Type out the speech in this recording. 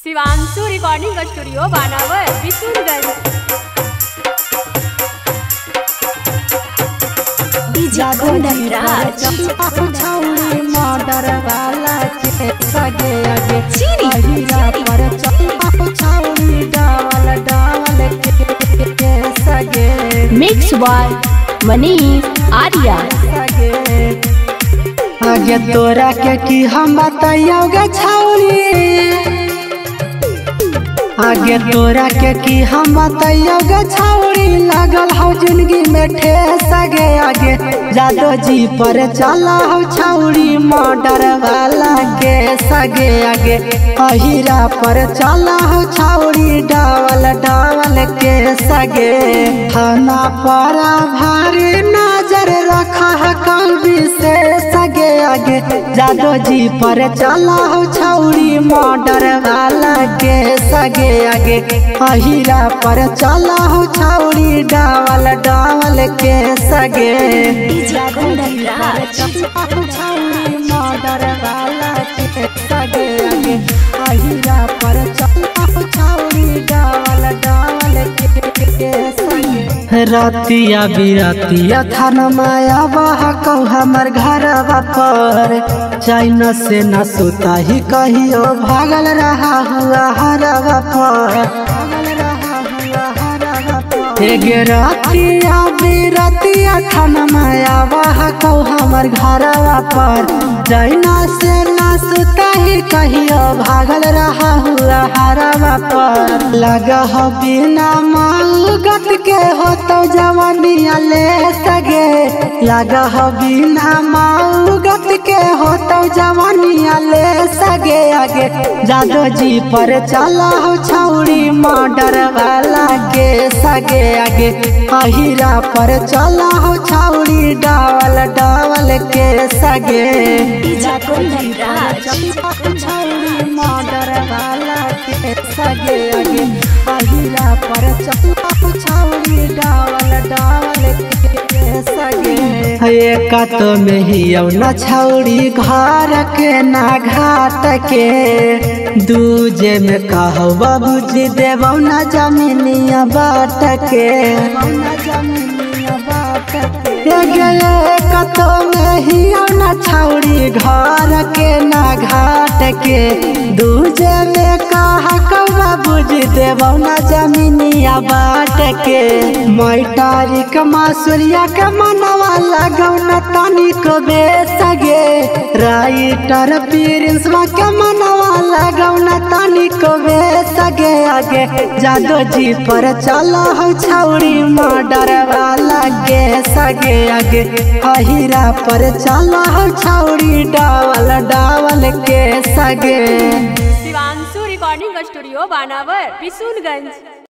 Shivanshu recording studio बानावर Bishunganj. Murder वाला के सगे आगे अहिरा पर छौरी डावल डावल के सगे मिक्स बाय मनीष आर्या। आगे तोरा के की हम बताइयोगे छौरी, आगे तोरा के की हम बताइयोगे छौरी, लागल हो जिंदगी में ठेस गे आगे जादो जी पर चला हो छौरी मर्डर वाला के सगे आगे अहिरा पर चला हो छौरी डावल डावल के सगे थाना पर भारी नजर रखा है कभी से सगे आगे जादो जी पर चला हो छौरी मर्डर वाला के सगे आगे अहिरा पर चला हो छौरी डावल डावल के सगे मर्डर वाला के सगे आगे अहिरा पर चला हो छौरी डावल डावल के सगे। रतिया बिरतिया थान माया बहा कहू हमर घर पर चैन से न सुता ही कहियो भागल रहा हुआ हरवा पर रतिया बिरतिया थान माया बहा कहू हमर घरवा पर चैन से न सुता ही कहियो भागल रहा हुआ हरवा पर लगा हो बिना मांगत के हो तो जवानिया ले सगे, लगा हो बिना मांगत के हो तो जवानिया ले सगे आगे जादो जी पर चला हो छौरी मर्डर वाला के सगे आगे अहिरा पर चला हो छौरी डावल डावल के सगे मर्डर वाला के सगे आगे अहिरा पर चला हो छौरी डावल डावल के सगे। एक तो में ही न छौरी घर के ना घाट के दूजे में कहो बाबूजी देवो न जमीनिया बाट के कतो में ही न छौरी घर के ना घाट के दूजे में कहा बाबूजी देवो न जमीनिया बाट के मैटारी के मासूरिया के मनवा लगौ न तनी को बेसगे राइटर प्रिंसवा के मनवा लगौ न तनी को बेसगे आगे जादो जी पर चला हो छौरी मर्डर वाला के सगे आगे अहिरा पर चला हो छौरी डावल डावल के सगे। शिवांशु रिकॉर्डिंग स्टूडियो बानावर बिशुनगंज।